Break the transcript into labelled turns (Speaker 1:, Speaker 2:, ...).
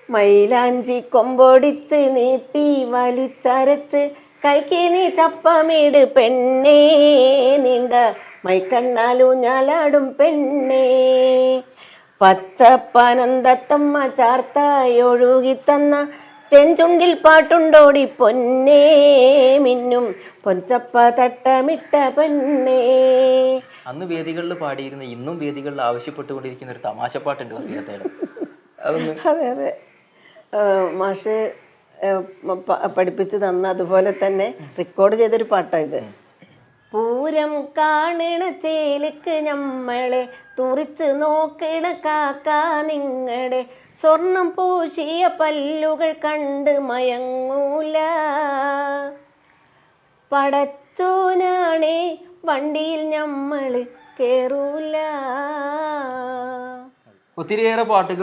Speaker 1: മൈലാഞ്ചി കൊമ്പൊടിച്ച് നീട്ടി വലിച്ചരച്ച് കൈക്ക് നീ ചപ്പമീട് പെണ്ണേ, നീണ്ട മൈക്കണ്ണാലു ഞാലാടും പെണ്ണേ, പച്ചപ്പനന്തത്തമ്മ ചാർത്തായൊഴുകിത്തന്ന ചെഞ്ചുണ്ടിൽ പാട്ടുണ്ടോടി പൊന്നേ, മിന്നും പൊഞ്ചപ്പ തട്ടമിട്ട പെണ്ണേ.
Speaker 2: അന്ന് വേദികളിൽ പാടിയിരുന്ന ഇന്നും വേദികളിൽ ആവശ്യപ്പെട്ടുകൊണ്ടിരിക്കുന്ന ഒരു തമാശപ്പാട്ടുണ്ട് വസീലത്തേടെ.
Speaker 1: അതെ അതെ, മാഷ് പഠിപ്പിച്ചു തന്ന അതുപോലെ തന്നെ റെക്കോർഡ് ചെയ്തൊരു പാട്ടാണ് ഇത്. പൂരം കാണണ ചേലിക്ക് ഞമ്മളെ തുറിച്ച് നോക്കണ കാക്ക നിങ്ങളുടെ സ്വർണം പൂശിയ പല്ലുകൾ കണ്ട് മയങ്ങൂല, പടച്ചോനാണേ വണ്ടിയിൽ ഞമ്മള് കേറൂല.
Speaker 2: ഒത്തിരിയേറെ പാട്ടുകൾ